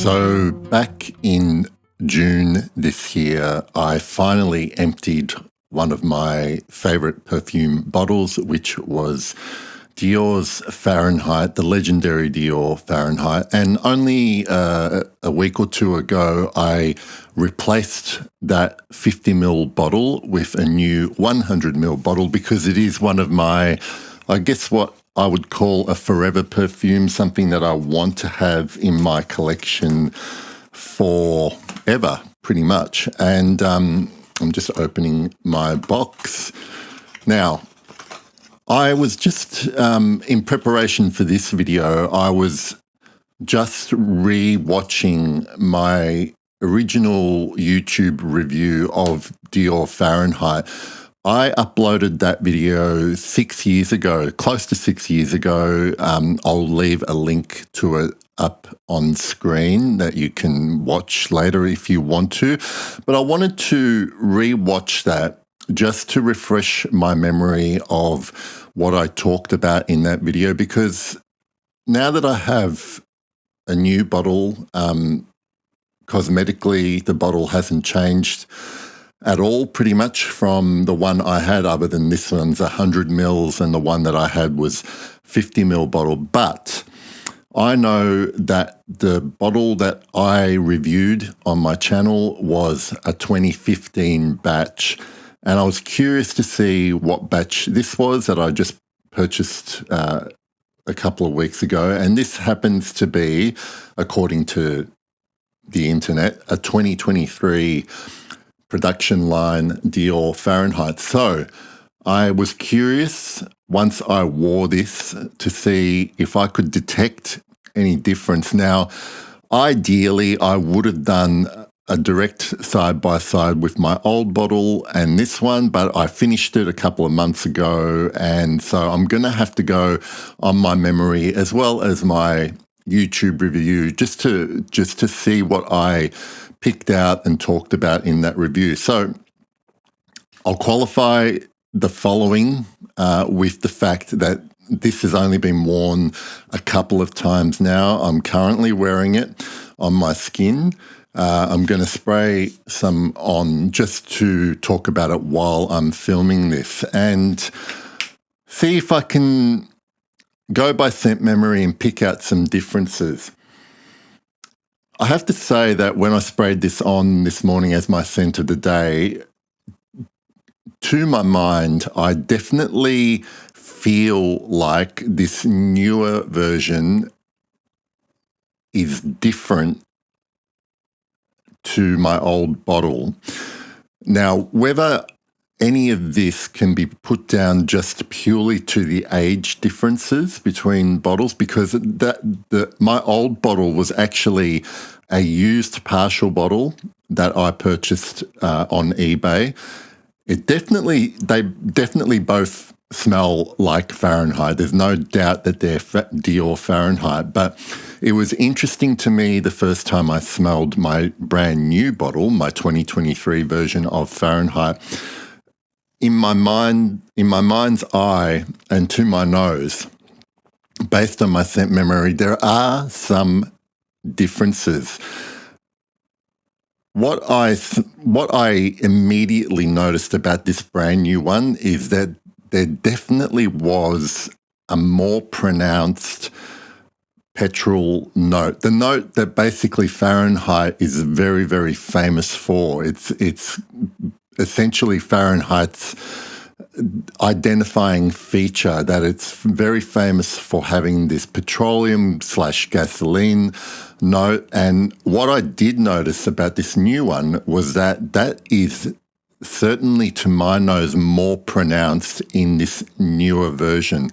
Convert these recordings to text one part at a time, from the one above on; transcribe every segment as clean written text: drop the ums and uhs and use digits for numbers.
So back in June this year, I finally emptied one of my favourite perfume bottles, which was Dior's Fahrenheit, the legendary Dior Fahrenheit. And only a week or two ago, I replaced that 50ml bottle with a new 100ml bottle because it is one of my, I guess what I would call a forever perfume, something that I want to have in my collection forever, pretty much. And I'm just opening my box. Now, I was just, in preparation for this video, I was just re-watching my original YouTube review of Dior Fahrenheit. I uploaded that video 6 years ago, close to 6 years ago. I'll leave a link to it up on screen that you can watch later if you want to. But I wanted to re-watch that just to refresh my memory of what I talked about in that video, because now that I have a new bottle, cosmetically the bottle hasn't changed at all, pretty much, from the one I had, other than this one's 100 mils and the one that I had was 50ml bottle. But I know that the bottle that I reviewed on my channel was a 2015 batch, and I was curious to see what batch this was that I just purchased a couple of weeks ago. And this happens to be, according to the internet, a 2023 production line Dior Fahrenheit. So I was curious once I wore this to see if I could detect any difference. Now, ideally, I would have done a direct side-by-side with my old bottle and this one, but I finished it a couple of months ago, and so I'm going to have to go on my memory as well as my YouTube review just to see what I picked out and talked about in that review. So I'll qualify the following with the fact that this has only been worn a couple of times now. I'm currently wearing it on my skin. I'm going to spray some on just to talk about it while I'm filming this and see if I can go by scent memory and pick out some differences. I have to say that when I sprayed this on this morning as my scent of the day, to my mind, I definitely feel like this newer version is different to my old bottle. Now, whether any of this can be put down just purely to the age differences between bottles, because my old bottle was actually a used partial bottle that I purchased on eBay. They definitely both smell like Fahrenheit. There's no doubt that they're Dior Fahrenheit, but it was interesting to me the first time I smelled my brand new bottle, my 2023 version of Fahrenheit. In my mind's eye and to my nose, based on my scent memory, there are some differences. What I immediately noticed about this brand new one is that there definitely was a more pronounced petrol note. The note that basically Fahrenheit is very, very famous for. It's essentially Fahrenheit's identifying feature, that it's very famous for having this petroleum/gasoline note. And what I did notice about this new one was that is certainly, to my nose, more pronounced in this newer version.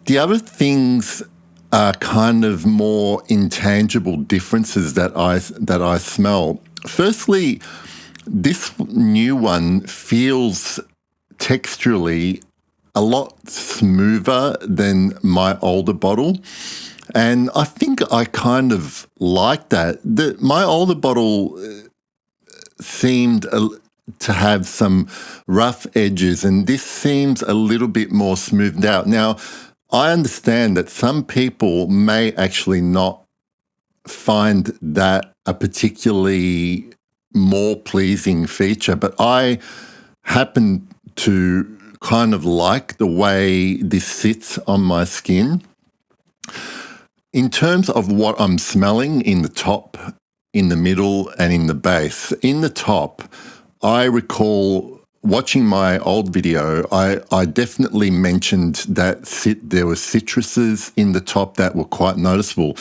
The other things are kind of more intangible differences that I smell. Firstly, this new one feels texturally a lot smoother than my older bottle. And I think I kind of like that. My older bottle seemed to have some rough edges, and this seems a little bit more smoothed out. Now, I understand that some people may actually not find that a particularly more pleasing feature, but I happen to kind of like the way this sits on my skin. In terms of what I'm smelling in the top, in the middle, and in the base, in the top, I recall watching my old video, I definitely mentioned that there were citruses in the top that were quite noticeable.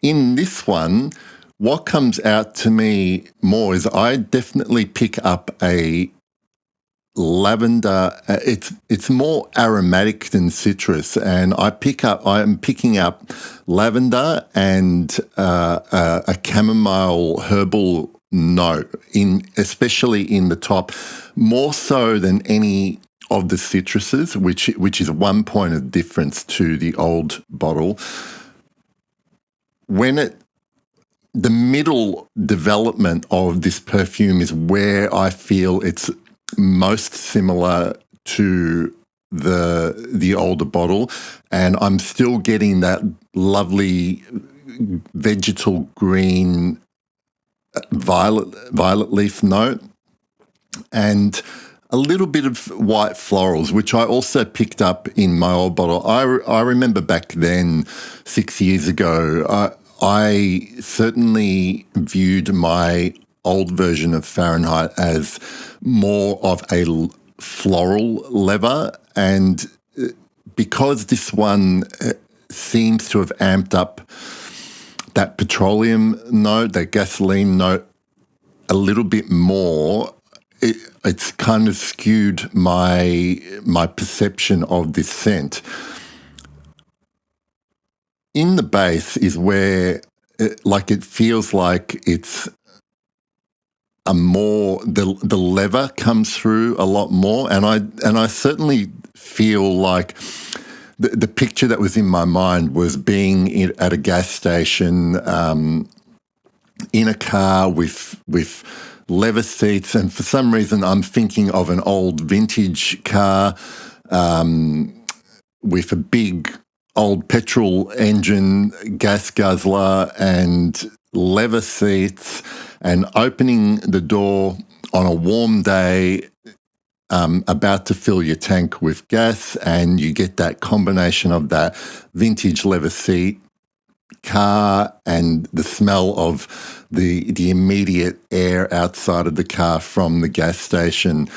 In this one, what comes out to me more is I definitely pick up a lavender. It's more aromatic than citrus, and I'm picking up lavender and a chamomile herbal note especially in the top, more so than any of the citruses, which is one point of difference to the old bottle. The middle development of this perfume is where I feel it's most similar to the older bottle, and I'm still getting that lovely vegetal green violet leaf note and a little bit of white florals, which I also picked up in my old bottle. I remember back then, 6 years ago, I certainly viewed my old version of Fahrenheit as more of a floral lever, and because this one seems to have amped up that petroleum note, that gasoline note a little bit more, it's kind of skewed my perception of this scent. In the base is where it feels like it's the lever comes through a lot more, and I certainly feel like the picture that was in my mind was being at a gas station, in a car with leather seats, and for some reason I'm thinking of an old vintage car with a big old petrol engine, gas guzzler, and leather seats, and opening the door on a warm day, about to fill your tank with gas, and you get that combination of that vintage leather seat car and the smell of the immediate air outside of the car from the gas station.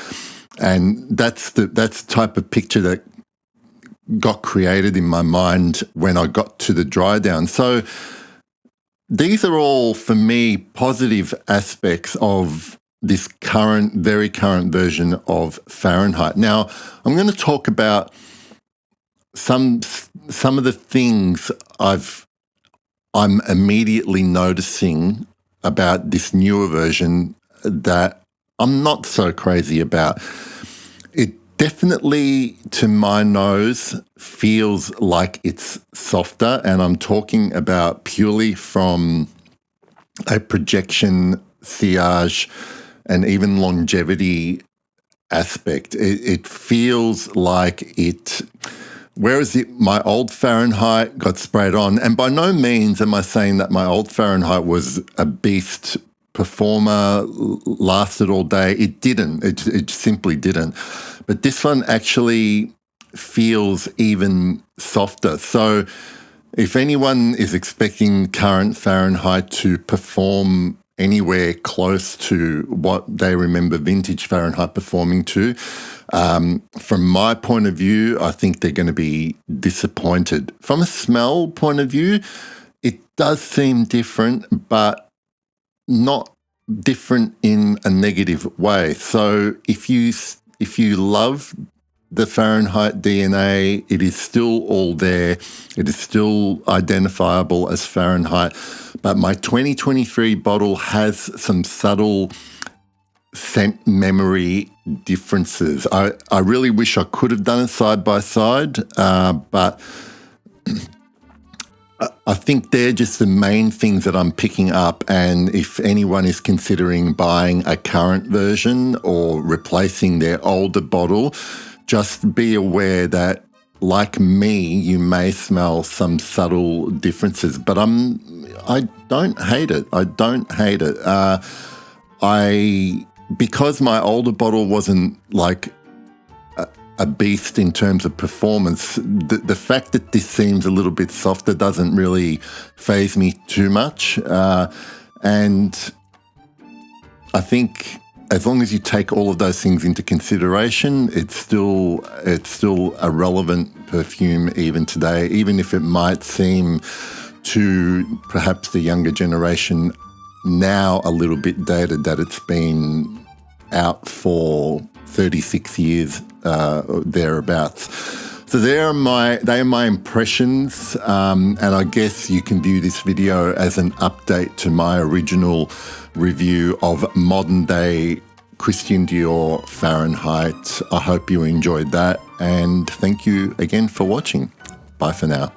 And that's the type of picture that got created in my mind when I got to the dry down. So these are all, for me, positive aspects of this very current version of Fahrenheit. Now, I'm going to talk about some of the things I'm immediately noticing about this newer version that I'm not so crazy about. It definitely, to my nose, feels like it's softer, and I'm talking about purely from a projection, sillage, and even longevity aspect. It feels like it... Whereas my old Fahrenheit got sprayed on, and by no means am I saying that my old Fahrenheit was a beast performer, lasted all day. It didn't. It simply didn't. But this one actually feels even softer. So if anyone is expecting current Fahrenheit to perform anywhere close to what they remember vintage Fahrenheit performing to, from my point of view, I think they're going to be disappointed. From a smell point of view, it does seem different, but not different in a negative way. So if you love the Fahrenheit DNA, it is still all there. It is still identifiable as Fahrenheit. But my 2023 bottle has some subtle scent memory differences. I really wish I could have done it side by side, but I think they're just the main things that I'm picking up. And if anyone is considering buying a current version or replacing their older bottle, just be aware that like me, you may smell some subtle differences, but I don't hate it. I don't hate it. Because my older bottle wasn't like a beast in terms of performance, the fact that this seems a little bit softer doesn't really faze me too much. And I think as long as you take all of those things into consideration, it's still a relevant perfume even today, even if it might seem to perhaps the younger generation now a little bit dated, that it's been out for 36 years, thereabouts. So they are my impressions, and I guess you can view this video as an update to my original review of modern day Christian Dior Fahrenheit. I hope you enjoyed that, and thank you again for watching. Bye for now.